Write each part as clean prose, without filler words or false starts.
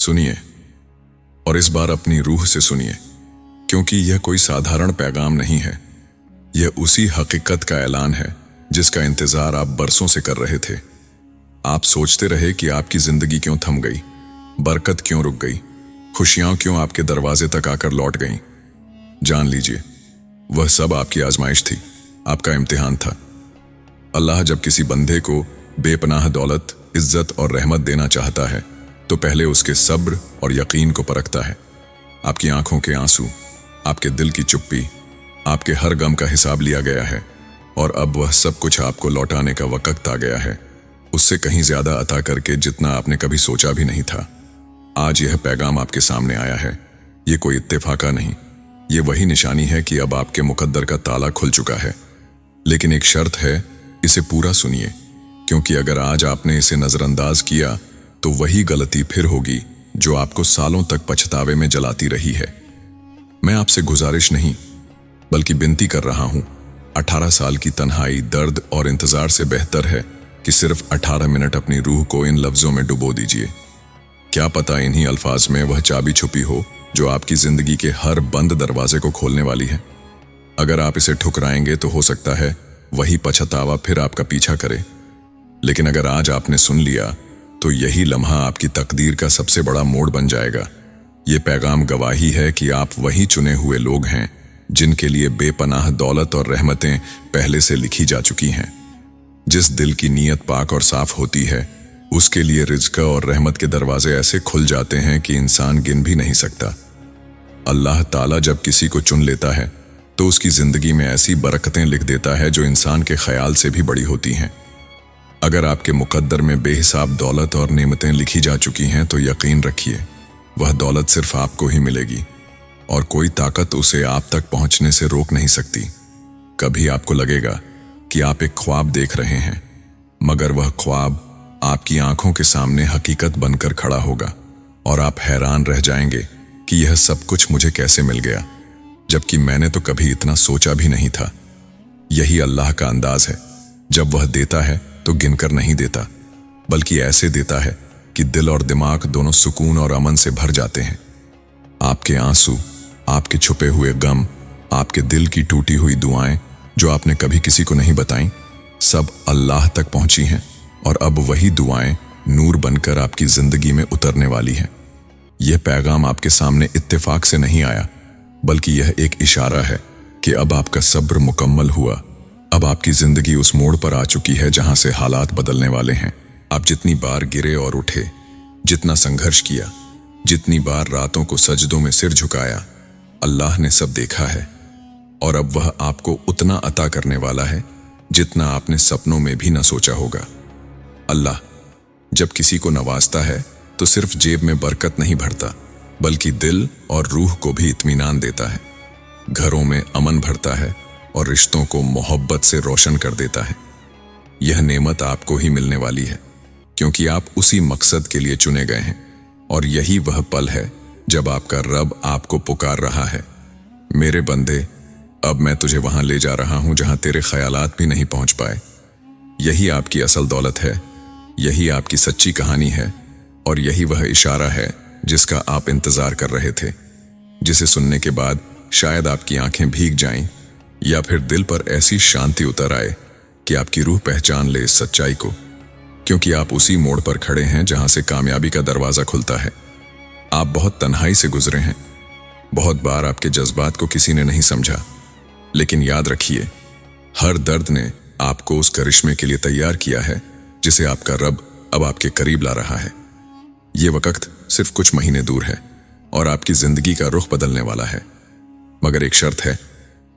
सुनिए, और इस बार अपनी रूह से सुनिए, क्योंकि यह कोई साधारण पैगाम नहीं है। यह उसी हकीकत का ऐलान है जिसका इंतजार आप बरसों से कर रहे थे। आप सोचते रहे कि आपकी जिंदगी क्यों थम गई, बरकत क्यों रुक गई, खुशियां क्यों आपके दरवाजे तक आकर लौट गईं। जान लीजिए, वह सब आपकी आजमाइश थी, आपका इम्तिहान था। अल्लाह जब किसी बंदे को बेपनाह दौलत, इज्जत और रहमत देना चाहता है तो पहले उसके सब्र और यकीन को परखता है। आपकी आंखों के आंसू, आपके दिल की चुप्पी, आपके हर गम का हिसाब लिया गया है, और अब वह सब कुछ आपको लौटाने का वक्त आ गया है, उससे कहीं ज्यादा अता करके जितना आपने कभी सोचा भी नहीं था। आज यह पैगाम आपके सामने आया है। ये कोई इत्तेफाका नहीं, ये वही निशानी है कि अब आपके मुकद्दर का ताला खुल चुका है। लेकिन एक शर्त है, इसे पूरा सुनिए, क्योंकि अगर आज आपने इसे नजरअंदाज किया तो वही गलती फिर होगी जो आपको सालों तक पछतावे में जलाती रही है। मैं आपसे गुजारिश नहीं बल्कि विनती कर रहा हूं। 18 साल की तन्हाई, दर्द और इंतजार से बेहतर है कि सिर्फ 18 मिनट अपनी रूह को इन लफ्जों में डुबो दीजिए। क्या पता इन्हीं अल्फाज में वह चाबी छुपी हो जो आपकी जिंदगी के हर बंद दरवाजे को खोलने वाली है। अगर आप इसे ठुकराएंगे तो हो सकता है वही पछतावा फिर आपका पीछा करे, लेकिन अगर आज आपने सुन लिया तो यही लम्हा आपकी तकदीर का सबसे बड़ा मोड़ बन जाएगा। ये पैगाम गवाही है कि आप वही चुने हुए लोग हैं जिनके लिए बेपनाह दौलत और रहमतें पहले से लिखी जा चुकी हैं। जिस दिल की नीयत पाक और साफ होती है, उसके लिए रिज़्क़ और रहमत के दरवाजे ऐसे खुल जाते हैं कि इंसान गिन भी नहीं सकता। अल्लाह ताला जब किसी को चुन लेता है तो उसकी जिंदगी में ऐसी बरकतें लिख देता है जो इंसान के ख्याल से भी बड़ी होती हैं। अगर आपके मुकद्दर में बेहिसाब दौलत और नेमतें लिखी जा चुकी हैं तो यकीन रखिए, वह दौलत सिर्फ आपको ही मिलेगी और कोई ताकत उसे आप तक पहुंचने से रोक नहीं सकती। कभी आपको लगेगा कि आप एक ख्वाब देख रहे हैं, मगर वह ख्वाब आपकी आंखों के सामने हकीकत बनकर खड़ा होगा और आप हैरान रह जाएंगे कि यह सब कुछ मुझे कैसे मिल गया, जबकि मैंने तो कभी इतना सोचा भी नहीं था। यही अल्लाह का अंदाज है, जब वह देता है तो गिनकर नहीं देता, बल्कि ऐसे देता है कि दिल और दिमाग दोनों सुकून और अमन से भर जाते हैं। आपके आंसू, आपके छुपे हुए गम, आपके दिल की टूटी हुई दुआएं जो आपने कभी किसी को नहीं बताईं, सब अल्लाह तक पहुंची हैं और अब वही दुआएं नूर बनकर आपकी जिंदगी में उतरने वाली हैं। यह पैगाम आपके सामने इत्तेफाक से नहीं आया, बल्कि यह एक इशारा है कि अब आपका सब्र मुकम्मल हुआ। अब आपकी जिंदगी उस मोड़ पर आ चुकी है जहां से हालात बदलने वाले हैं। आप जितनी बार गिरे और उठे, जितना संघर्ष किया, जितनी बार रातों को सजदों में सिर झुकाया, अल्लाह ने सब देखा है और अब वह आपको उतना अता करने वाला है जितना आपने सपनों में भी न सोचा होगा। अल्लाह जब किसी को नवाजता है तो सिर्फ जेब में बरकत नहीं भरता, बल्कि दिल और रूह को भी इत्मीनान देता है। घरों में अमन भरता है और रिश्तों को मोहब्बत से रोशन कर देता है। यह नेमत आपको ही मिलने वाली है, क्योंकि आप उसी मकसद के लिए चुने गए हैं, और यही वह पल है जब आपका रब आपको पुकार रहा है, मेरे बंदे, अब मैं तुझे वहां ले जा रहा हूं जहां तेरे ख्यालात भी नहीं पहुंच पाए। यही आपकी असल दौलत है, यही आपकी सच्ची कहानी है, और यही वह इशारा है जिसका आप इंतजार कर रहे थे, जिसे सुनने के बाद शायद आपकी आंखें भीग जाएं या फिर दिल पर ऐसी शांति उतर आए कि आपकी रूह पहचान ले इस सच्चाई को, क्योंकि आप उसी मोड़ पर खड़े हैं जहां से कामयाबी का दरवाजा खुलता है। आप बहुत तन्हाई से गुजरे हैं, बहुत बार आपके जज्बात को किसी ने नहीं समझा, लेकिन याद रखिए, हर दर्द ने आपको उस करिश्मे के लिए तैयार किया है जिसे आपका रब अब आपके करीब ला रहा है। ये वक्त सिर्फ कुछ महीने दूर है और आपकी जिंदगी का रुख बदलने वाला है, मगर एक शर्त है,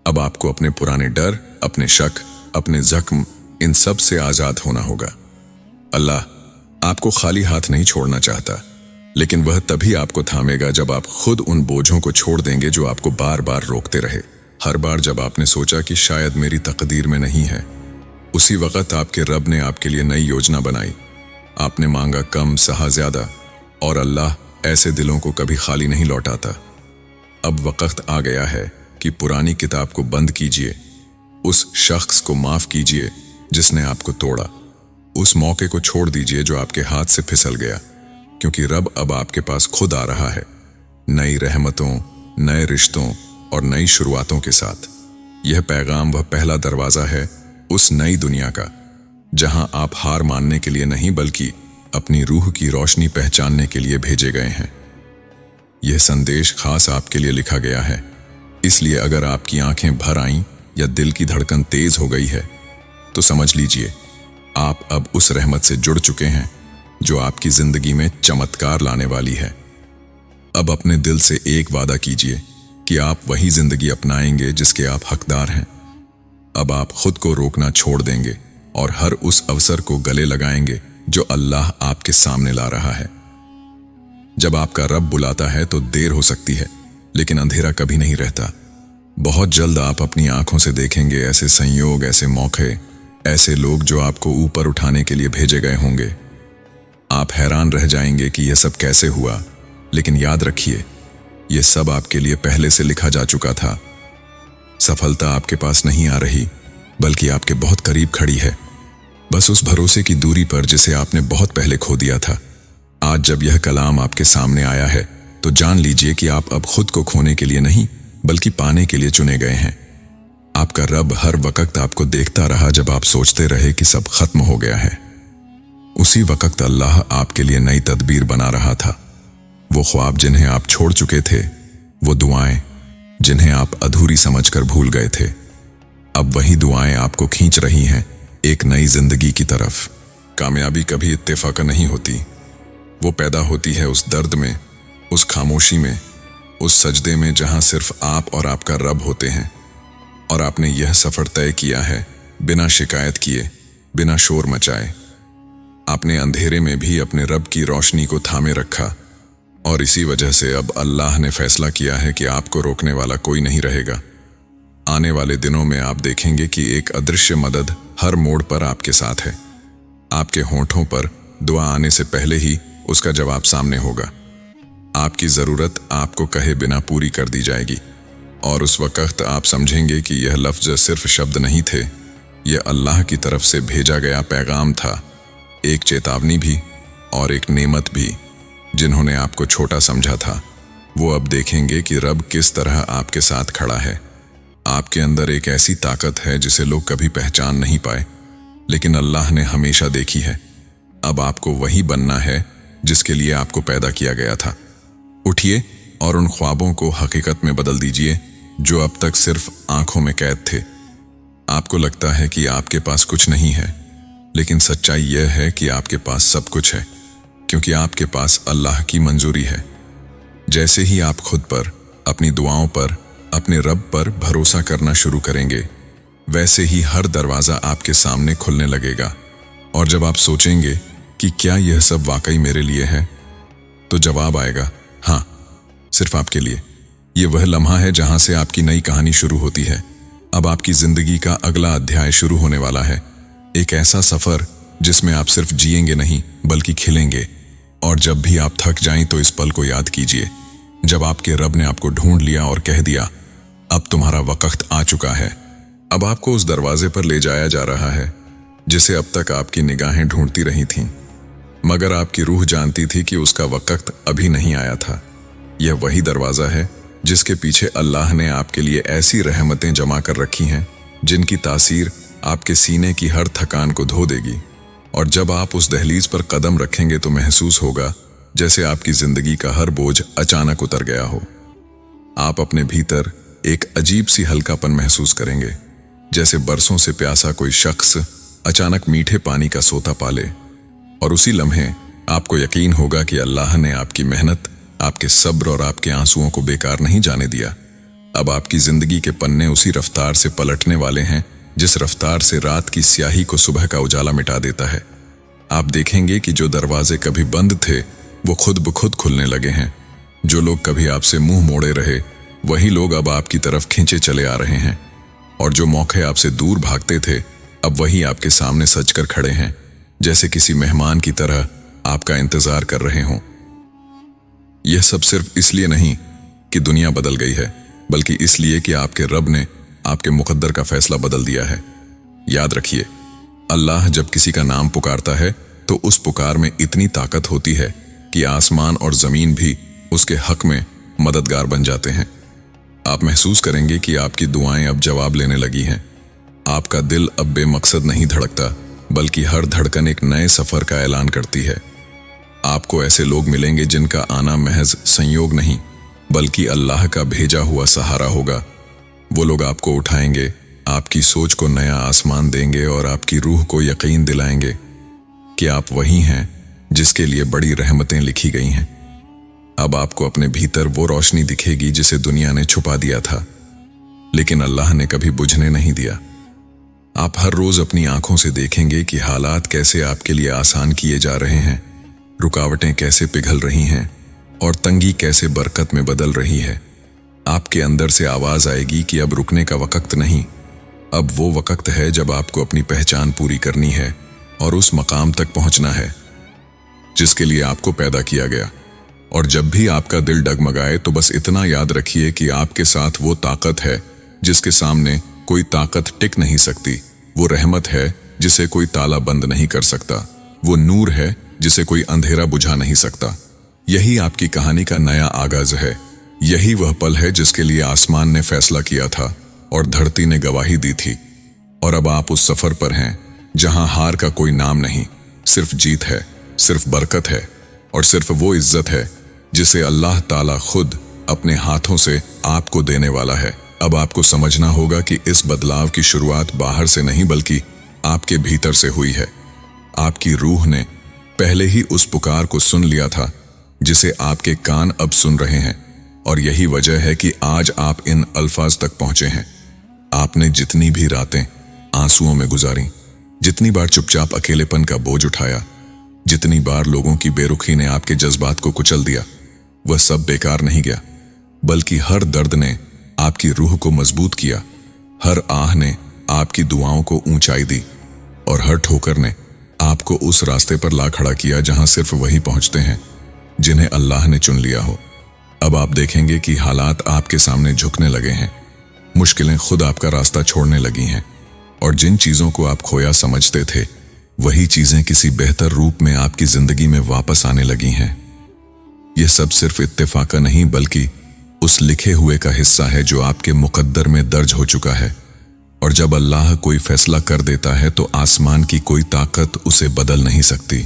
अब आपको अपने पुराने डर, अपने शक, अपने जख्म, इन सब से आजाद होना होगा। अल्लाह आपको खाली हाथ नहीं छोड़ना चाहता, लेकिन वह तभी आपको थामेगा जब आप खुद उन बोझों को छोड़ देंगे जो आपको बार बार रोकते रहे। हर बार जब आपने सोचा कि शायद मेरी तकदीर में नहीं है, उसी वक्त आपके रब ने आपके लिए नई योजना बनाई। आपने मांगा कम, सहा ज्यादा, और अल्लाह ऐसे दिलों को कभी खाली नहीं लौटाता। अब वक्त आ गया है कि पुरानी किताब को बंद कीजिए, उस शख्स को माफ कीजिए जिसने आपको तोड़ा, उस मौके को छोड़ दीजिए जो आपके हाथ से फिसल गया, क्योंकि रब अब आपके पास खुद आ रहा है, नई रहमतों, नए रिश्तों और नई शुरुआतों के साथ। यह पैगाम वह पहला दरवाजा है उस नई दुनिया का, जहां आप हार मानने के लिए नहीं बल्कि अपनी रूह की रोशनी पहचानने के लिए भेजे गए हैं। यह संदेश खास आपके लिए लिखा गया है, इसलिए अगर आपकी आंखें भर आईं या दिल की धड़कन तेज हो गई है तो समझ लीजिए आप अब उस रहमत से जुड़ चुके हैं जो आपकी जिंदगी में चमत्कार लाने वाली है। अब अपने दिल से एक वादा कीजिए कि आप वही जिंदगी अपनाएंगे जिसके आप हकदार हैं। अब आप खुद को रोकना छोड़ देंगे और हर उस अवसर को गले लगाएंगे जो अल्लाह आपके सामने ला रहा है। जब आपका रब बुलाता है तो देर हो सकती है, लेकिन अंधेरा कभी नहीं रहता। बहुत जल्द आप अपनी आंखों से देखेंगे ऐसे संयोग, ऐसे मौके, ऐसे लोग जो आपको ऊपर उठाने के लिए भेजे गए होंगे। आप हैरान रह जाएंगे कि यह सब कैसे हुआ, लेकिन याद रखिए यह सब आपके लिए पहले से लिखा जा चुका था। सफलता आपके पास नहीं आ रही, बल्कि आपके बहुत करीब खड़ी है, बस उस भरोसे की दूरी पर जिसे आपने बहुत पहले खो दिया था। आज जब यह कलाम आपके सामने आया है तो जान लीजिए कि आप अब खुद को खोने के लिए नहीं बल्कि पाने के लिए चुने गए हैं। आपका रब हर वक्त आपको देखता रहा जब आप सोचते रहे कि सब खत्म हो गया है। उसी वक्त अल्लाह आपके लिए नई तदबीर बना रहा था। वो ख्वाब जिन्हें आप छोड़ चुके थे, वो दुआएं जिन्हें आप अधूरी समझकर भूल गए थे, अब वही दुआएं आपको खींच रही हैं एक नई जिंदगी की तरफ। कामयाबी कभी इत्तेफाक नहीं होती, वो पैदा होती है उस दर्द में, उस खामोशी में, उस सजदे में जहां सिर्फ आप और आपका रब होते हैं। और आपने यह सफर तय किया है बिना शिकायत किए, बिना शोर मचाए। आपने अंधेरे में भी अपने रब की रोशनी को थामे रखा, और इसी वजह से अब अल्लाह ने फैसला किया है कि आपको रोकने वाला कोई नहीं रहेगा। आने वाले दिनों में आप देखेंगे कि एक अदृश्य मदद हर मोड़ पर आपके साथ है। आपके होंठों पर दुआ आने से पहले ही उसका जवाब सामने होगा। आपकी ज़रूरत आपको कहे बिना पूरी कर दी जाएगी, और उस वक्त आप समझेंगे कि यह लफ्ज़ सिर्फ शब्द नहीं थे, यह अल्लाह की तरफ से भेजा गया पैगाम था, एक चेतावनी भी और एक नेमत भी। जिन्होंने आपको छोटा समझा था वो अब देखेंगे कि रब किस तरह आपके साथ खड़ा है। आपके अंदर एक ऐसी ताकत है जिसे लोग कभी पहचान नहीं पाए, लेकिन अल्लाह ने हमेशा देखी है। अब आपको वही बनना है जिसके लिए आपको पैदा किया गया था। उठिए और उन ख्वाबों को हकीकत में बदल दीजिए जो अब तक सिर्फ आंखों में कैद थे। आपको लगता है कि आपके पास कुछ नहीं है, लेकिन सच्चाई यह है कि आपके पास सब कुछ है, क्योंकि आपके पास अल्लाह की मंजूरी है। जैसे ही आप खुद पर, अपनी दुआओं पर, अपने रब पर भरोसा करना शुरू करेंगे, वैसे ही हर दरवाज़ा आपके सामने खुलने लगेगा। और जब आप सोचेंगे कि क्या यह सब वाकई मेरे लिए है, तो जवाब आएगा, हाँ, सिर्फ आपके लिए। ये वह लम्हा है जहां से आपकी नई कहानी शुरू होती है। अब आपकी जिंदगी का अगला अध्याय शुरू होने वाला है, एक ऐसा सफर जिसमें आप सिर्फ जिएंगे नहीं बल्कि खिलेंगे। और जब भी आप थक जाएं तो इस पल को याद कीजिए जब आपके रब ने आपको ढूंढ लिया और कह दिया, अब तुम्हारा वक्त आ चुका है। अब आपको उस दरवाजे पर ले जाया जा रहा है जिसे अब तक आपकी निगाहें ढूंढती रही थीं, मगर आपकी रूह जानती थी कि उसका वक्त अभी नहीं आया था। यह वही दरवाज़ा है जिसके पीछे अल्लाह ने आपके लिए ऐसी रहमतें जमा कर रखी हैं जिनकी तासीर आपके सीने की हर थकान को धो देगी। और जब आप उस दहलीज पर कदम रखेंगे तो महसूस होगा जैसे आपकी जिंदगी का हर बोझ अचानक उतर गया हो। आप अपने भीतर एक अजीब सी हल्कापन महसूस करेंगे, जैसे बरसों से प्यासा कोई शख्स अचानक मीठे पानी का सोता पाले। और उसी लम्हे आपको यकीन होगा कि अल्लाह ने आपकी मेहनत, आपके सब्र और आपके आंसुओं को बेकार नहीं जाने दिया। अब आपकी जिंदगी के पन्ने उसी रफ्तार से पलटने वाले हैं जिस रफ्तार से रात की स्याही को सुबह का उजाला मिटा देता है। आप देखेंगे कि जो दरवाजे कभी बंद थे वो खुद ब खुद खुलने लगे हैं। जो लोग कभी आपसे मुंह मोड़े रहे वही लोग अब आपकी तरफ खींचे चले आ रहे हैं। और जो मौके आपसे दूर भागते थे अब वही आपके सामने सजकर खड़े हैं, जैसे किसी मेहमान की तरह आपका इंतजार कर रहे हों। यह सब सिर्फ इसलिए नहीं कि दुनिया बदल गई है, बल्कि इसलिए कि आपके रब ने आपके मुकद्दर का फैसला बदल दिया है। याद रखिए, अल्लाह जब किसी का नाम पुकारता है तो उस पुकार में इतनी ताकत होती है कि आसमान और ज़मीन भी उसके हक में मददगार बन जाते हैं। आप महसूस करेंगे कि आपकी दुआएं अब जवाब लेने लगी हैं। आपका दिल अब बेमकसद नहीं धड़कता, बल्कि हर धड़कन एक नए सफ़र का ऐलान करती है। आपको ऐसे लोग मिलेंगे जिनका आना महज संयोग नहीं, बल्कि अल्लाह का भेजा हुआ सहारा होगा। वो लोग आपको उठाएंगे, आपकी सोच को नया आसमान देंगे और आपकी रूह को यकीन दिलाएंगे कि आप वही हैं जिसके लिए बड़ी रहमतें लिखी गई हैं। अब आपको अपने भीतर वो रोशनी दिखेगी जिसे दुनिया ने छुपा दिया था, लेकिन अल्लाह ने कभी बुझने नहीं दिया। आप हर रोज अपनी आंखों से देखेंगे कि हालात कैसे आपके लिए आसान किए जा रहे हैं, रुकावटें कैसे पिघल रही हैं और तंगी कैसे बरकत में बदल रही है। आपके अंदर से आवाज आएगी कि अब रुकने का वक्त नहीं, अब वो वक्त है जब आपको अपनी पहचान पूरी करनी है और उस मकाम तक पहुंचना है जिसके लिए आपको पैदा किया गया। और जब भी आपका दिल डगमगाए तो बस इतना याद रखिए कि आपके साथ वो ताकत है जिसके सामने कोई ताकत टिक नहीं सकती। वो रहमत है जिसे कोई ताला बंद नहीं कर सकता। वो नूर है जिसे कोई अंधेरा बुझा नहीं सकता। यही आपकी कहानी का नया आगाज है। यही वह पल है जिसके लिए आसमान ने फैसला किया था और धरती ने गवाही दी थी। और अब आप उस सफर पर हैं जहां हार का कोई नाम नहीं, सिर्फ जीत है, सिर्फ बरकत है और सिर्फ वो इज्जत है जिसे अल्लाह ताला खुद अपने हाथों से आपको देने वाला है। अब आपको समझना होगा कि इस बदलाव की शुरुआत बाहर से नहीं बल्कि आपके भीतर से हुई है। आपकी रूह ने पहले ही उस पुकार को सुन लिया था जिसे आपके कान अब सुन रहे हैं, और यही वजह है कि आज आप इन अल्फाज तक पहुंचे हैं। आपने जितनी भी रातें आंसुओं में गुजारी, जितनी बार चुपचाप अकेलेपन का बोझ उठाया, जितनी बार लोगों की बेरुखी ने आपके जज्बात को कुचल दिया, वह सब बेकार नहीं गया, बल्कि हर दर्द ने आपकी रूह को मजबूत किया। हर आह ने आपकी दुआओं को ऊंचाई दी और हर ठोकर ने आपको उस रास्ते पर ला खड़ा किया जहां सिर्फ वही पहुंचते हैं जिन्हें अल्लाह ने चुन लिया हो। अब आप देखेंगे कि हालात आपके सामने झुकने लगे हैं, मुश्किलें खुद आपका रास्ता छोड़ने लगी हैं, और जिन चीजों को आप खोया समझते थे वही चीजें किसी बेहतर रूप में आपकी जिंदगी में वापस आने लगी हैं। यह सब सिर्फ इत्तेफाका नहीं बल्कि उस लिखे हुए का हिस्सा है जो आपके मुकद्दर में दर्ज हो चुका है। और जब अल्लाह कोई फैसला कर देता है तो आसमान की कोई ताकत उसे बदल नहीं सकती।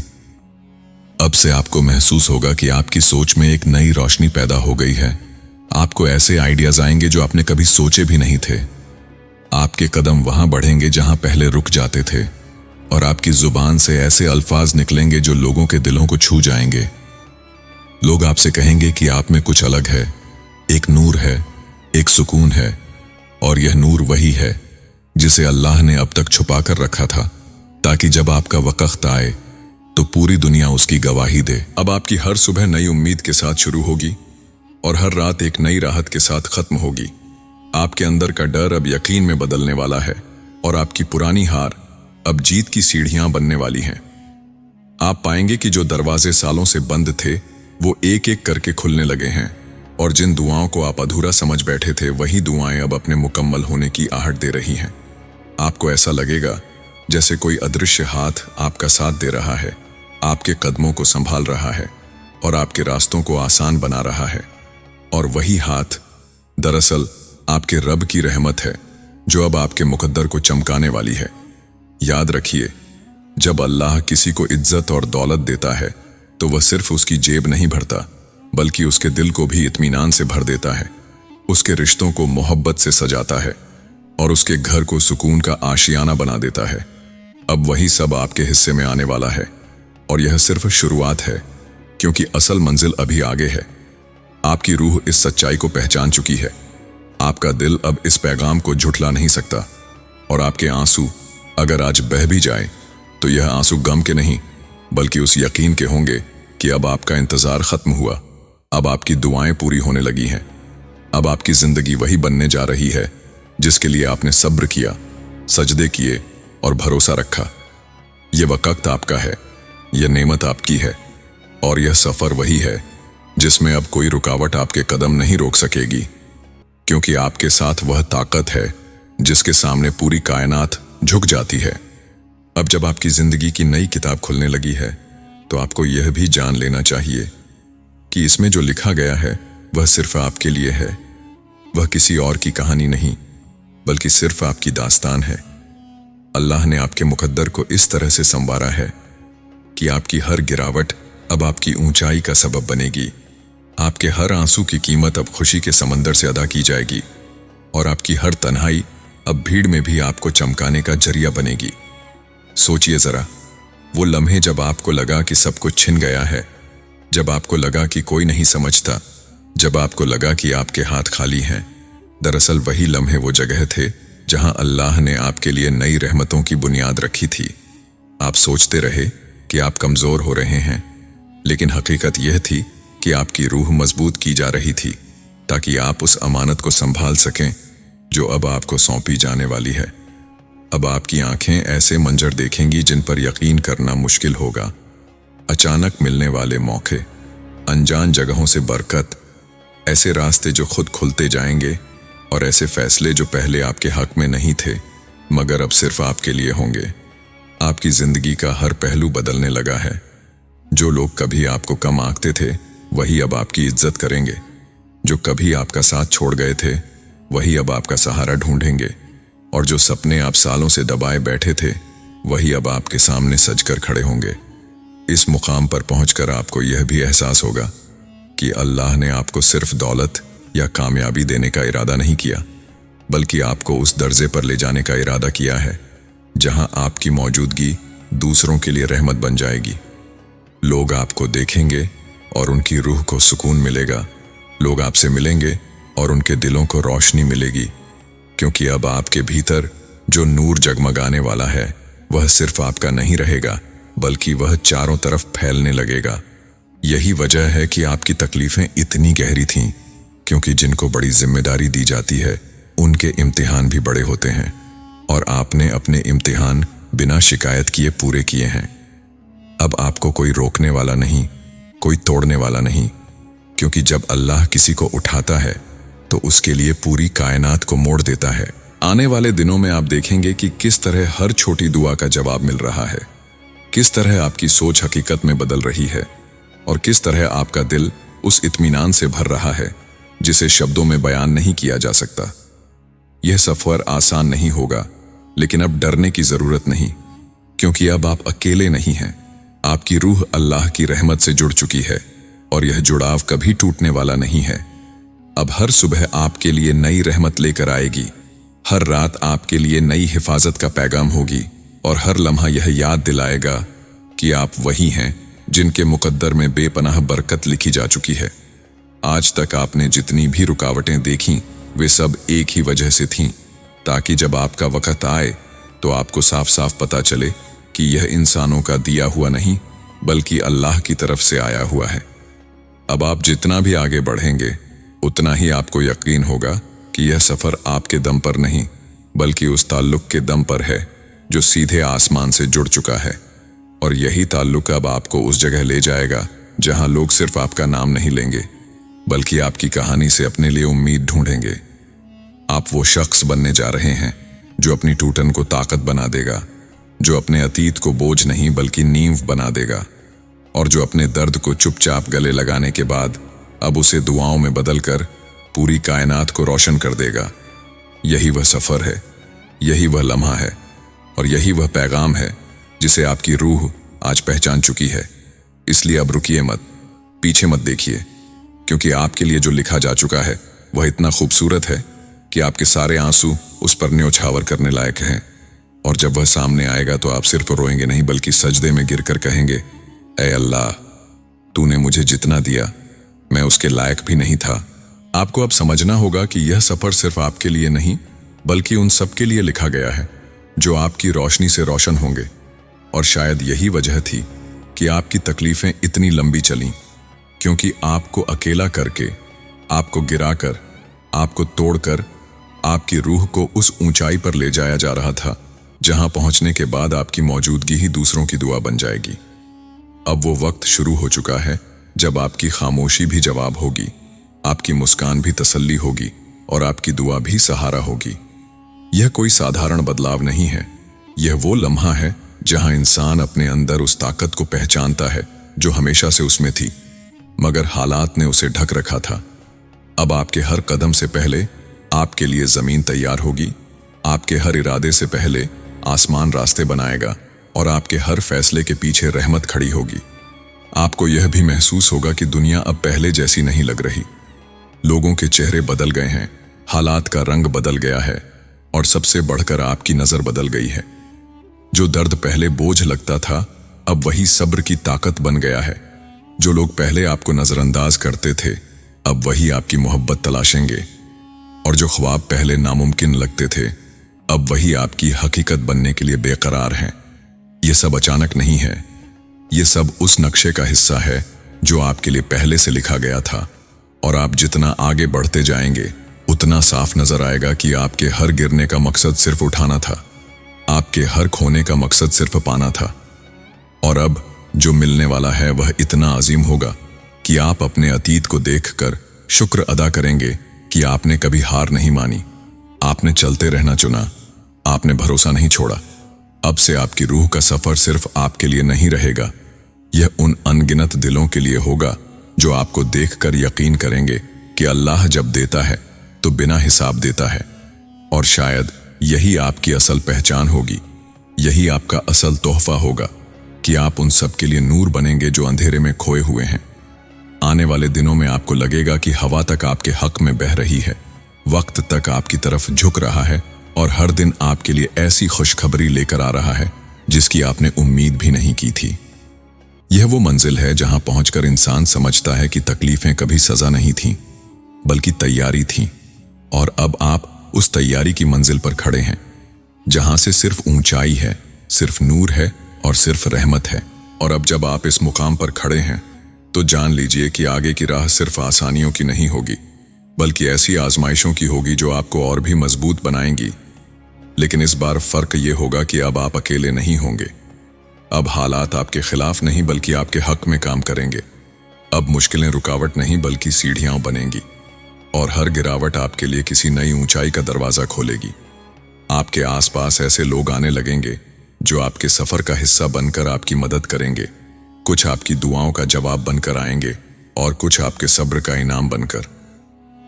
अब से आपको महसूस होगा कि आपकी सोच में एक नई रोशनी पैदा हो गई है। आपको ऐसे आइडियाज आएंगे जो आपने कभी सोचे भी नहीं थे। आपके कदम वहां बढ़ेंगे जहां पहले रुक जाते थे, और आपकी जुबान से ऐसे अल्फाज निकलेंगे जो लोगों के दिलों को छू जाएंगे। लोग आपसे कहेंगे कि आप में कुछ अलग है, एक नूर है, एक सुकून है, और यह नूर वही है जिसे अल्लाह ने अब तक छुपा कर रखा था, ताकि जब आपका वक्त आए तो पूरी दुनिया उसकी गवाही दे। अब आपकी हर सुबह नई उम्मीद के साथ शुरू होगी और हर रात एक नई राहत के साथ खत्म होगी। आपके अंदर का डर अब यकीन में बदलने वाला है, और आपकी पुरानी हार अब जीत की सीढ़ियां बनने वाली हैं। आप पाएंगे कि जो दरवाजे सालों से बंद थे वो एक एक करके खुलने लगे हैं, और जिन दुआओं को आप अधूरा समझ बैठे थे वही दुआएं अब अपने मुकम्मल होने की आहट दे रही हैं। आपको ऐसा लगेगा जैसे कोई अदृश्य हाथ आपका साथ दे रहा है, आपके कदमों को संभाल रहा है और आपके रास्तों को आसान बना रहा है। और वही हाथ दरअसल आपके रब की रहमत है जो अब आपके मुकद्दर को चमकाने वाली है। याद रखिए, जब अल्लाह किसी को इज्जत और दौलत देता है तो वह सिर्फ उसकी जेब नहीं भरता, बल्कि उसके दिल को भी इत्मीनान से भर देता है, उसके रिश्तों को मोहब्बत से सजाता है और उसके घर को सुकून का आशियाना बना देता है। अब वही सब आपके हिस्से में आने वाला है, और यह सिर्फ शुरुआत है, क्योंकि असल मंजिल अभी आगे है। आपकी रूह इस सच्चाई को पहचान चुकी है। आपका दिल अब इस पैगाम को झुठला नहीं सकता, और आपके आंसू अगर आज बह भी जाए तो यह आंसू गम के नहीं बल्कि उस यकीन के होंगे कि अब आपका इंतजार खत्म हुआ, अब आपकी दुआएं पूरी होने लगी हैं, अब आपकी जिंदगी वही बनने जा रही है जिसके लिए आपने सब्र किया, सजदे किए और भरोसा रखा। यह वक्त आपका है, यह नेमत आपकी है, और यह सफर वही है जिसमें अब कोई रुकावट आपके कदम नहीं रोक सकेगी, क्योंकि आपके साथ वह ताकत है जिसके सामने पूरी कायनात झुक जाती है। अब जब आपकी जिंदगी की नई किताब खुलने लगी है तो आपको यह भी जान लेना चाहिए कि इसमें जो लिखा गया है वह सिर्फ आपके लिए है। वह किसी और की कहानी नहीं, बल्कि सिर्फ आपकी दास्तान है। अल्लाह ने आपके मुकद्दर को इस तरह से संवारा है कि आपकी हर गिरावट अब आपकी ऊंचाई का सबब बनेगी। आपके हर आंसू की कीमत अब खुशी के समंदर से अदा की जाएगी, और आपकी हर तन्हाई अब भीड़ में भी आपको चमकाने का जरिया बनेगी। सोचिए जरा, वो लम्हे जब आपको लगा कि सब कुछ छिन गया है, जब आपको लगा कि कोई नहीं समझता, जब आपको लगा कि आपके हाथ खाली हैं। दरअसल वही लम्हे वो जगह थे जहां अल्लाह ने आपके लिए नई रहमतों की बुनियाद रखी थी। आप सोचते रहे कि आप कमजोर हो रहे हैं, लेकिन हकीकत यह थी कि आपकी रूह मजबूत की जा रही थी, ताकि आप उस अमानत को संभाल सकें जो अब आपको सौंपी जाने वाली है। अब आपकी आंखें ऐसे मंजर देखेंगी जिन पर यकीन करना मुश्किल होगा। अचानक मिलने वाले मौके, अनजान जगहों से बरकत, ऐसे रास्ते जो खुद खुलते जाएंगे, और ऐसे फैसले जो पहले आपके हक में नहीं थे मगर अब सिर्फ आपके लिए होंगे। आपकी जिंदगी का हर पहलू बदलने लगा है। जो लोग कभी आपको कम आंकते थे वही अब आपकी इज्जत करेंगे। जो कभी आपका साथ छोड़ गए थे वही अब आपका सहारा ढूंढेंगे, और जो सपने आप सालों से दबाए बैठे थे वही अब आपके सामने सजकर खड़े होंगे। इस मुकाम पर पहुंचकर आपको यह भी एहसास होगा कि अल्लाह ने आपको सिर्फ दौलत या कामयाबी देने का इरादा नहीं किया, बल्कि आपको उस दर्जे पर ले जाने का इरादा किया है जहां आपकी मौजूदगी दूसरों के लिए रहमत बन जाएगी। लोग आपको देखेंगे और उनकी रूह को सुकून मिलेगा। लोग आपसे मिलेंगे और उनके दिलों को रोशनी मिलेगी, क्योंकि अब आपके भीतर जो नूर जगमगाने वाला है वह सिर्फ आपका नहीं रहेगा, बल्कि वह चारों तरफ फैलने लगेगा। यही वजह है कि आपकी तकलीफें इतनी गहरी थीं, क्योंकि जिनको बड़ी जिम्मेदारी दी जाती है उनके इम्तिहान भी बड़े होते हैं, और आपने अपने इम्तिहान बिना शिकायत किए पूरे किए हैं। अब आपको कोई रोकने वाला नहीं, कोई तोड़ने वाला नहीं, क्योंकि जब अल्लाह किसी को उठाता है तो उसके लिए पूरी कायनात को मोड़ देता है। आने वाले दिनों में आप देखेंगे कि किस तरह हर छोटी दुआ का जवाब मिल रहा है, किस तरह आपकी सोच हकीकत में बदल रही है, और किस तरह आपका दिल उस इत्मीनान से भर रहा है जिसे शब्दों में बयान नहीं किया जा सकता। यह सफर आसान नहीं होगा, लेकिन अब डरने की जरूरत नहीं, क्योंकि अब आप अकेले नहीं हैं। आपकी रूह अल्लाह की रहमत से जुड़ चुकी है, और यह जुड़ाव कभी टूटने वाला नहीं है। अब हर सुबह आपके लिए नई रहमत लेकर आएगी, हर रात आपके लिए नई हिफाजत का पैगाम होगी, और हर लम्हा यह याद दिलाएगा कि आप वही हैं जिनके मुकद्दर में बेपनाह बरकत लिखी जा चुकी है। आज तक आपने जितनी भी रुकावटें देखीं वे सब एक ही वजह से थीं, ताकि जब आपका वक्त आए तो आपको साफ साफ पता चले कि यह इंसानों का दिया हुआ नहीं, बल्कि अल्लाह की तरफ से आया हुआ है। अब आप जितना भी आगे बढ़ेंगे उतना ही आपको यकीन होगा कि यह सफर आपके दम पर नहीं, बल्कि उस ताल्लुक के दम पर है जो सीधे आसमान से जुड़ चुका है। और यही ताल्लुक अब आपको उस जगह ले जाएगा जहां लोग सिर्फ आपका नाम नहीं लेंगे, बल्कि आपकी कहानी से अपने लिए उम्मीद ढूंढेंगे। आप वो शख्स बनने जा रहे हैं जो अपनी टूटन को ताकत बना देगा, जो अपने अतीत को बोझ नहीं बल्कि नींव बना देगा, और जो अपने दर्द को चुपचाप गले लगाने के बाद अब उसे दुआओं में बदलकर पूरी कायनात को रोशन कर देगा। यही वह सफर है, यही वह लम्हा है, और यही वह पैगाम है जिसे आपकी रूह आज पहचान चुकी है। इसलिए अब रुकिए मत, पीछे मत देखिए, क्योंकि आपके लिए जो लिखा जा चुका है वह इतना खूबसूरत है कि आपके सारे आंसू उस पर न्योछावर करने लायक हैं। और जब वह सामने आएगा तो आप सिर्फ रोएंगे नहीं, बल्कि सजदे में गिरकर कहेंगे, ऐ अल्लाह, तूने मुझे जितना दिया मैं उसके लायक भी नहीं था। आपको अब समझना होगा कि यह सफर सिर्फ आपके लिए नहीं, बल्कि उन सब के लिए लिखा गया है जो आपकी रोशनी से रोशन होंगे। और शायद यही वजह थी कि आपकी तकलीफें इतनी लंबी चलीं, क्योंकि आपको अकेला करके, आपको गिराकर, आपको तोड़कर आपकी रूह को उस ऊंचाई पर ले जाया जा रहा था जहां पहुंचने के बाद आपकी मौजूदगी ही दूसरों की दुआ बन जाएगी। अब वो वक्त शुरू हो चुका है जब आपकी खामोशी भी जवाब होगी, आपकी मुस्कान भी तसल्ली होगी, और आपकी दुआ भी सहारा होगी। यह कोई साधारण बदलाव नहीं है, यह वो लम्हा है जहां इंसान अपने अंदर उस ताकत को पहचानता है जो हमेशा से उसमें थी, मगर हालात ने उसे ढक रखा था। अब आपके हर कदम से पहले आपके लिए जमीन तैयार होगी, आपके हर इरादे से पहले आसमान रास्ते बनाएगा और आपके हर फैसले के पीछे रहमत खड़ी होगी। आपको यह भी महसूस होगा कि दुनिया अब पहले जैसी नहीं लग रही। लोगों के चेहरे बदल गए हैं, हालात का रंग बदल गया है और सबसे बढ़कर आपकी नजर बदल गई है। जो दर्द पहले बोझ लगता था, अब वही सब्र की ताकत बन गया है। जो लोग पहले आपको नजरअंदाज करते थे, अब वही आपकी मोहब्बत तलाशेंगे। और जो ख्वाब पहले नामुमकिन लगते थे, अब वही आपकी हकीकत बनने के लिए बेकरार हैं। ये सब अचानक नहीं है, ये सब उस नक्शे का हिस्सा है जो आपके लिए पहले से लिखा गया था। और आप जितना आगे बढ़ते जाएंगे, उतना साफ नजर आएगा कि आपके हर गिरने का मकसद सिर्फ उठाना था, आपके हर खोने का मकसद सिर्फ पाना था। और अब जो मिलने वाला है वह इतना अजीम होगा कि आप अपने अतीत को देखकर शुक्र अदा करेंगे कि आपने कभी हार नहीं मानी, आपने चलते रहना चुना, आपने भरोसा नहीं छोड़ा। अब से आपकी रूह का सफर सिर्फ आपके लिए नहीं रहेगा, यह उन अनगिनत दिलों के लिए होगा जो आपको देखकर यकीन करेंगे कि अल्लाह जब देता है तो बिना हिसाब देता है। और शायद यही आपकी असल पहचान होगी, यही आपका असल तोहफा होगा कि आप उन सब के लिए नूर बनेंगे जो अंधेरे में खोए हुए हैं। आने वाले दिनों में आपको लगेगा कि हवा तक आपके हक में बह रही है, वक्त तक आपकी तरफ झुक रहा है और हर दिन आपके लिए ऐसी खुशखबरी लेकर आ रहा है जिसकी आपने उम्मीद भी नहीं की थी। यह वो मंजिल है जहां पहुंचकर इंसान समझता है कि तकलीफें कभी सजा नहीं थीं, बल्कि तैयारी थीं। और अब आप उस तैयारी की मंजिल पर खड़े हैं, जहां से सिर्फ ऊंचाई है, सिर्फ नूर है और सिर्फ रहमत है। और अब जब आप इस मुकाम पर खड़े हैं, तो जान लीजिए कि आगे की राह सिर्फ आसानियों की नहीं होगी, बल्कि ऐसी आजमाइशों की होगी जो आपको और भी मजबूत बनाएंगी। लेकिन इस बार फर्क ये होगा कि अब आप अकेले नहीं होंगे। अब हालात आपके खिलाफ नहीं बल्कि आपके हक में काम करेंगे। अब मुश्किलें रुकावट नहीं बल्कि सीढ़ियां बनेंगी और हर गिरावट आपके लिए किसी नई ऊंचाई का दरवाजा खोलेगी। आपके आसपास ऐसे लोग आने लगेंगे जो आपके सफर का हिस्सा बनकर आपकी मदद करेंगे। कुछ आपकी दुआओं का जवाब बनकर आएंगे और कुछ आपके सब्र का इनाम बनकर।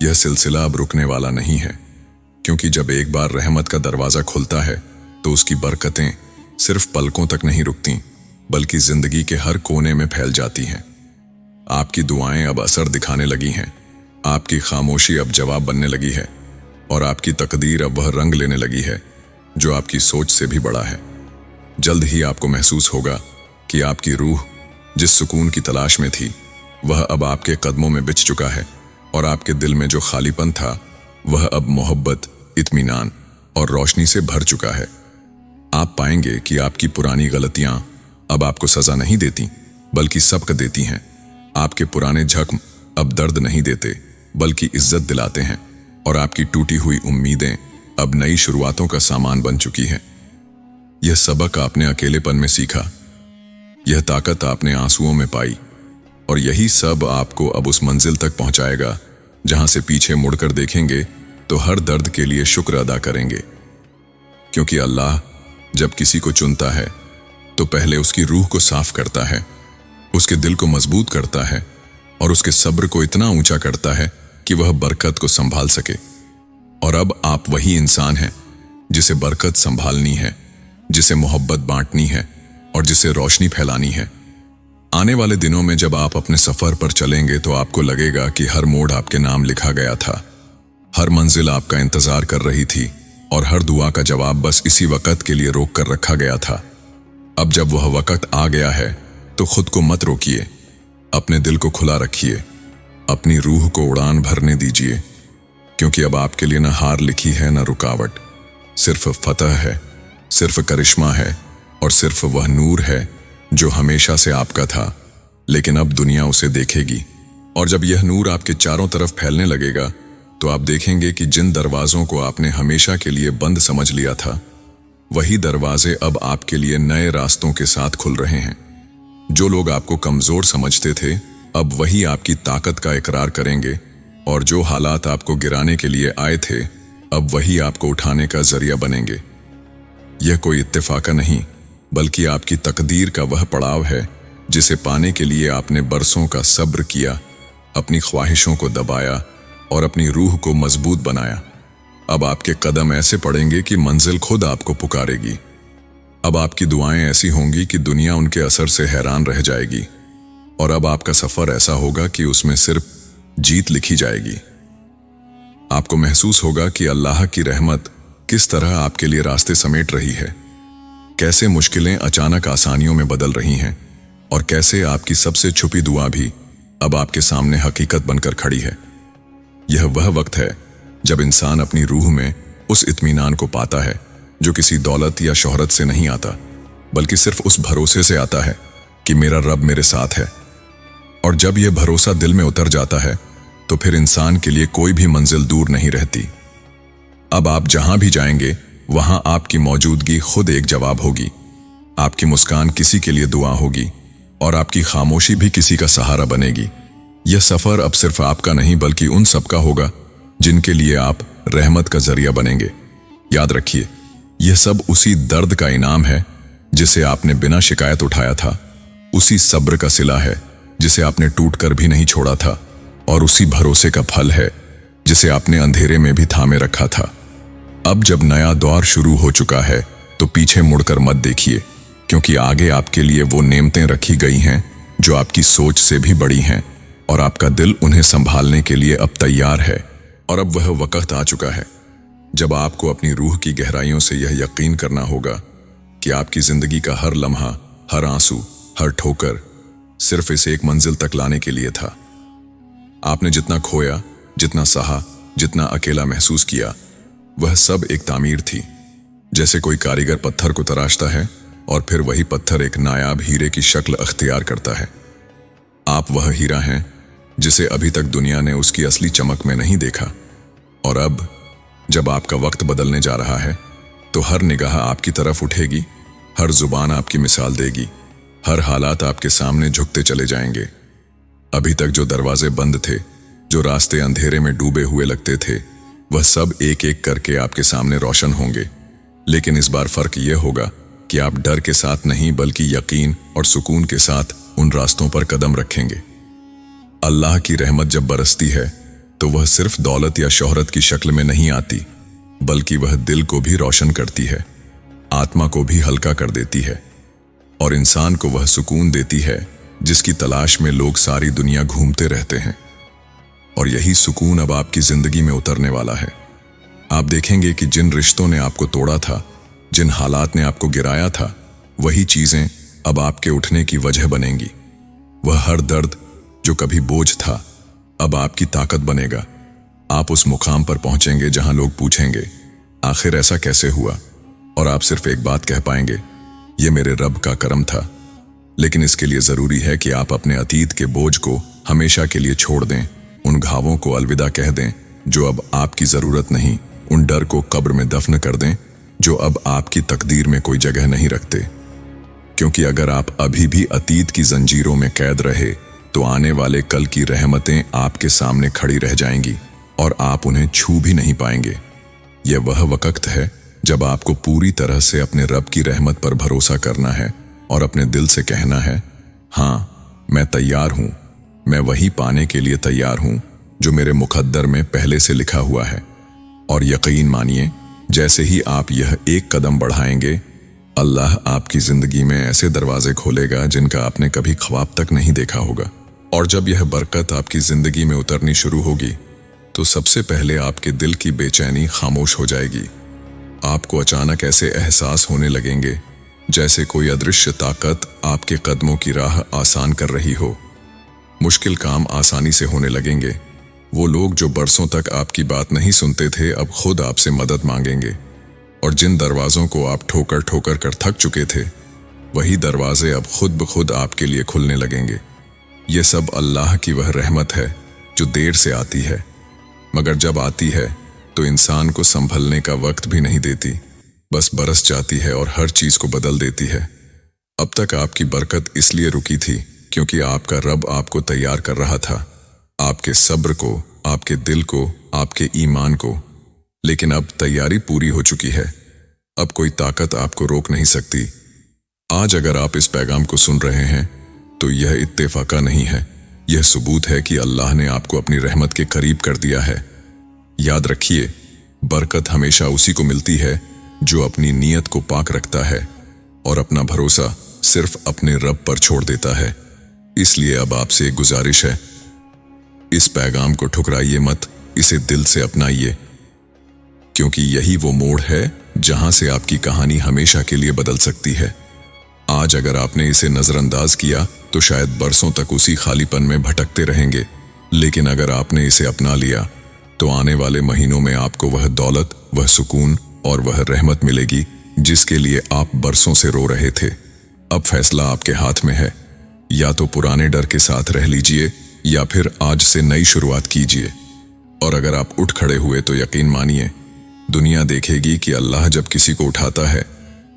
यह सिलसिला अब रुकने वाला नहीं है, क्योंकि जब एक बार रहमत का दरवाजा खुलता है तो उसकी बरकतें सिर्फ पलकों तक नहीं रुकती, बल्कि जिंदगी के हर कोने में फैल जाती हैं। आपकी दुआएं अब असर दिखाने लगी हैं, आपकी खामोशी अब जवाब बनने लगी है और आपकी तकदीर अब वह रंग लेने लगी है जो आपकी सोच से भी बड़ा है। जल्द ही आपको महसूस होगा कि आपकी रूह जिस सुकून की तलाश में थी, वह अब आपके कदमों में बिछ चुका है और आपके दिल में जो खालीपन था, वह अब मोहब्बत, इत्मीनान और रोशनी से भर चुका है। आप पाएंगे कि आपकी पुरानी गलतियां अब आपको सजा नहीं देती, बल्कि सबक देती हैं। आपके पुराने जख्म अब दर्द नहीं देते, बल्कि इज्जत दिलाते हैं और आपकी टूटी हुई उम्मीदें अब नई शुरुआतों का सामान बन चुकी हैं। यह सबक आपने अकेलेपन में सीखा, यह ताकत आपने आंसुओं में पाई और यही सब आपको अब उस मंजिल तक पहुंचाएगा जहां से पीछे मुड़कर देखेंगे तो हर दर्द के लिए शुक्र अदा करेंगे। क्योंकि अल्लाह जब किसी को चुनता है तो पहले उसकी रूह को साफ करता है, उसके दिल को मजबूत करता है और उसके सब्र को इतना ऊंचा करता है कि वह बरकत को संभाल सके। और अब आप वही इंसान हैं जिसे बरकत संभालनी है, जिसे मोहब्बत बांटनी है और जिसे रोशनी फैलानी है। आने वाले दिनों में जब आप अपने सफर पर चलेंगे तो आपको लगेगा कि हर मोड़ आपके नाम लिखा गया था, हर मंजिल आपका इंतजार कर रही थी और हर दुआ का जवाब बस इसी वक्त के लिए रोक कर रखा गया था। अब जब वह वक्त आ गया है तो खुद को मत रोकिए, अपने दिल को खुला रखिए, अपनी रूह को उड़ान भरने दीजिए, क्योंकि अब आपके लिए न हार लिखी है न रुकावट, सिर्फ फतह है, सिर्फ करिश्मा है और सिर्फ वह नूर है जो हमेशा से आपका था, लेकिन अब दुनिया उसे देखेगी। और जब यह नूर आपके चारों तरफ फैलने लगेगा तो आप देखेंगे कि जिन दरवाजों को आपने हमेशा के लिए बंद समझ लिया था, वही दरवाजे अब आपके लिए नए रास्तों के साथ खुल रहे हैं। जो लोग आपको कमजोर समझते थे, अब वही आपकी ताकत का इकरार करेंगे और जो हालात आपको गिराने के लिए आए थे, अब वही आपको उठाने का जरिया बनेंगे। यह कोई इत्तेफाक नहीं, बल्कि आपकी तकदीर का वह पड़ाव है जिसे पाने के लिए आपने बरसों का सब्र किया, अपनी ख्वाहिशों को दबाया और अपनी रूह को मजबूत बनाया। अब आपके कदम ऐसे पड़ेंगे कि मंजिल खुद आपको पुकारेगी। अब आपकी दुआएं ऐसी होंगी कि दुनिया उनके असर से हैरान रह जाएगी, और अब आपका सफर ऐसा होगा कि उसमें सिर्फ जीत लिखी जाएगी। आपको महसूस होगा कि अल्लाह की रहमत किस तरह आपके लिए रास्ते समेट रही है, कैसे मुश्किलें अचानक आसानियों में बदल रही हैं, और कैसे आपकी सबसे छुपी दुआ भी अब आपके सामने हकीकत बनकर खड़ी है। यह वह वक्त है जब इंसान अपनी रूह में उस इत्मीनान को पाता है जो किसी दौलत या शोहरत से नहीं आता, बल्कि सिर्फ उस भरोसे से आता है कि मेरा रब मेरे साथ है। और जब यह भरोसा दिल में उतर जाता है तो फिर इंसान के लिए कोई भी मंजिल दूर नहीं रहती। अब आप जहां भी जाएंगे वहां आपकी मौजूदगी खुद एक जवाब होगी, आपकी मुस्कान किसी के लिए दुआ होगी, और आपकी खामोशी भी किसी का सहारा बनेगी। यह सफर अब सिर्फ आपका नहीं बल्कि उन सबका होगा जिनके लिए आप रहमत का जरिया बनेंगे। याद रखिए, यह सब उसी दर्द का इनाम है जिसे आपने बिना शिकायत उठाया था, उसी सब्र का सिला है जिसे आपने टूट कर भी नहीं छोड़ा था, और उसी भरोसे का फल है जिसे आपने अंधेरे में भी थामे रखा था। अब जब नया दौर शुरू हो चुका है तो पीछे मुड़कर मत देखिए, क्योंकि आगे आपके लिए वो नेमतें रखी गई हैं जो आपकी सोच से भी बड़ी हैं, और आपका दिल उन्हें संभालने के लिए अब तैयार है। और अब वह वक्त आ चुका है जब आपको अपनी रूह की गहराइयों से यह यकीन करना होगा कि आपकी जिंदगी का हर लम्हा, हर आंसू, हर ठोकर सिर्फ इस एक मंजिल तक लाने के लिए था। आपने जितना खोया, जितना सहा, जितना अकेला महसूस किया, वह सब एक तामीर थी। जैसे कोई कारीगर पत्थर को तराशता है और फिर वही पत्थर एक नायाब हीरे की शक्ल अख्तियार करता है। आप वह हीरा हैं जिसे अभी तक दुनिया ने उसकी असली चमक में नहीं देखा। और अब जब आपका वक्त बदलने जा रहा है तो हर निगाह आपकी तरफ उठेगी, हर जुबान आपकी मिसाल देगी, हर हालात आपके सामने झुकते चले जाएंगे। अभी तक जो दरवाजे बंद थे, जो रास्ते अंधेरे में डूबे हुए लगते थे, वह सब एक एक करके आपके सामने रोशन होंगे। लेकिन इस बार फर्क यह होगा कि आप डर के साथ नहीं बल्कि यकीन और सुकून के साथ उन रास्तों पर कदम रखेंगे। अल्लाह की रहमत जब बरसती है तो वह सिर्फ दौलत या शोहरत की शक्ल में नहीं आती, बल्कि वह दिल को भी रोशन करती है, आत्मा को भी हल्का कर देती है, और इंसान को वह सुकून देती है जिसकी तलाश में लोग सारी दुनिया घूमते रहते हैं। और यही सुकून अब आपकी जिंदगी में उतरने वाला है। आप देखेंगे कि जिन रिश्तों ने आपको तोड़ा था, जिन हालात ने आपको गिराया था, वही चीजें अब आपके उठने की वजह बनेंगी। वह हर दर्द जो कभी बोझ था अब आपकी ताकत बनेगा। आप उस मुकाम पर पहुंचेंगे जहां लोग पूछेंगे, आखिर ऐसा कैसे हुआ? और आप सिर्फ एक बात कह पाएंगे, यह मेरे रब का करम था। लेकिन इसके लिए जरूरी है कि आप अपने अतीत के बोझ को हमेशा के लिए छोड़ दें, उन घावों को अलविदा कह दें जो अब आपकी जरूरत नहीं, उन डर को कब्र में दफन कर दें जो अब आपकी तकदीर में कोई जगह नहीं रखते। क्योंकि अगर आप अभी भी अतीत की जंजीरों में कैद रहे तो आने वाले कल की रहमतें आपके सामने खड़ी रह जाएंगी और आप उन्हें छू भी नहीं पाएंगे। यह वह वक्त है जब आपको पूरी तरह से अपने रब की रहमत पर भरोसा करना है और अपने दिल से कहना है, हाँ मैं तैयार हूं, मैं वही पाने के लिए तैयार हूं जो मेरे मुकद्दर में पहले से लिखा हुआ है। और यकीन मानिए, जैसे ही आप यह एक कदम बढ़ाएंगे, अल्लाह आपकी जिंदगी में ऐसे दरवाजे खोलेगा जिनका आपने कभी ख्वाब तक नहीं देखा होगा। और जब यह बरकत आपकी जिंदगी में उतरनी शुरू होगी तो सबसे पहले आपके दिल की बेचैनी खामोश हो जाएगी। आपको अचानक ऐसे एहसास होने लगेंगे जैसे कोई अदृश्य ताकत आपके कदमों की राह आसान कर रही हो। मुश्किल काम आसानी से होने लगेंगे। वो लोग जो बरसों तक आपकी बात नहीं सुनते थे अब खुद आपसे मदद मांगेंगे। और जिन दरवाजों को आप ठोकर ठोकर कर थक चुके थे, वही दरवाजे अब खुद ब खुद आपके लिए खुलने लगेंगे। ये सब अल्लाह की वह रहमत है जो देर से आती है, मगर जब आती है तो इंसान को संभलने का वक्त भी नहीं देती, बस बरस जाती है और हर चीज को बदल देती है। अब तक आपकी बरकत इसलिए रुकी थी क्योंकि आपका रब आपको तैयार कर रहा था, आपके सब्र को, आपके दिल को, आपके ईमान को। लेकिन अब तैयारी पूरी हो चुकी है, अब कोई ताकत आपको रोक नहीं सकती। आज अगर आप इस पैगाम को सुन रहे हैं तो यह इत्तेफाका नहीं है, यह सबूत है कि अल्लाह ने आपको अपनी रहमत के करीब कर दिया है। याद रखिए, बरकत हमेशा उसी को मिलती है जो अपनी नीयत को पाक रखता है और अपना भरोसा सिर्फ अपने रब पर छोड़ देता है। इसलिए अब आपसे एक गुजारिश है, इस पैगाम को ठुकराइए मत, इसे दिल से अपनाइए, क्योंकि यही वो मोड़ है जहां से आपकी कहानी हमेशा के लिए बदल सकती है। आज अगर आपने इसे नजरअंदाज किया तो शायद बरसों तक उसी खालीपन में भटकते रहेंगे, लेकिन अगर आपने इसे अपना लिया तो आने वाले महीनों में आपको वह दौलत, वह सुकून और वह रहमत मिलेगी जिसके लिए आप बरसों से रो रहे थे। अब फैसला आपके हाथ में है, या तो पुराने डर के साथ रह लीजिए या फिर आज से नई शुरुआत कीजिए। और अगर आप उठ खड़े हुए तो यकीन मानिए, दुनिया देखेगी कि अल्लाह जब किसी को उठाता है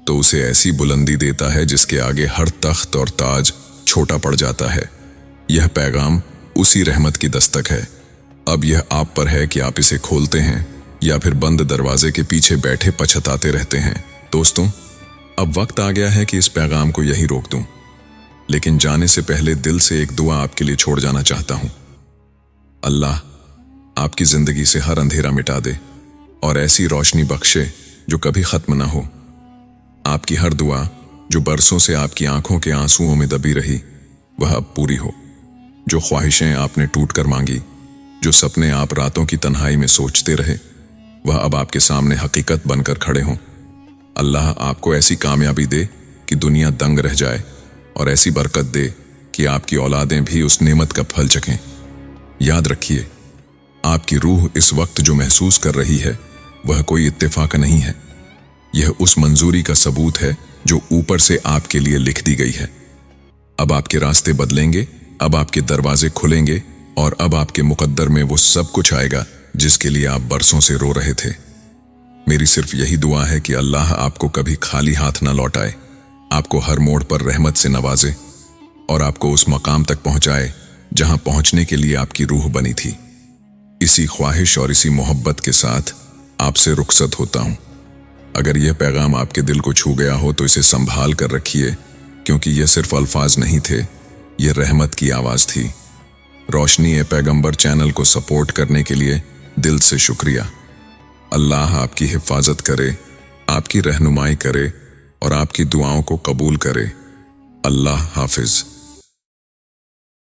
तो उसे ऐसी बुलंदी देता है जिसके आगे हर तख्त और ताज छोटा पड़ जाता है। यह पैगाम उसी रहमत की दस्तक है। अब यह आप पर है कि आप इसे खोलते हैं या फिर बंद दरवाजे के पीछे बैठे पछताते रहते हैं। दोस्तों, अब वक्त आ गया है कि इस पैगाम को यही रोक दूं, लेकिन जाने से पहले दिल से एक दुआ आपके लिए छोड़ जाना चाहता हूं। अल्लाह आपकी जिंदगी से हर अंधेरा मिटा दे और ऐसी रोशनी बख्शे जो कभी खत्म ना हो। आपकी हर दुआ जो बरसों से आपकी आंखों के आंसुओं में दबी रही, वह अब पूरी हो। जो ख्वाहिशें आपने टूट कर मांगी, जो सपने आप रातों की तन्हाई में सोचते रहे, वह अब आपके सामने हकीकत बनकर खड़े हों। अल्लाह आपको ऐसी कामयाबी दे कि दुनिया दंग रह जाए और ऐसी बरकत दे कि आपकी औलादें भी उस नेमत का फल चखें। याद रखिए, आपकी रूह इस वक्त जो महसूस कर रही है वह कोई इत्तेफाक नहीं है, यह उस मंजूरी का सबूत है जो ऊपर से आपके लिए लिख दी गई है। अब आपके रास्ते बदलेंगे, अब आपके दरवाजे खुलेंगे और अब आपके मुकद्दर में वो सब कुछ आएगा जिसके लिए आप बरसों से रो रहे थे। मेरी सिर्फ यही दुआ है कि अल्लाह आपको कभी खाली हाथ न लौटाए, आपको हर मोड़ पर रहमत से नवाजे और आपको उस मकाम तक पहुंचाए जहां पहुंचने के लिए आपकी रूह बनी थी। इसी ख्वाहिश और इसी मोहब्बत के साथ आपसे रुखसत होता हूं। अगर यह पैगाम आपके दिल को छू गया हो तो इसे संभाल कर रखिए, क्योंकि यह सिर्फ अल्फाज नहीं थे, यह रहमत की आवाज थी। रोशनी ए पैगंबर चैनल को सपोर्ट करने के लिए दिल से शुक्रिया। अल्लाह आपकी हिफाजत करे, आपकी रहनुमाई करे और आपकी दुआओं को कबूल करे। अल्लाह हाफिज।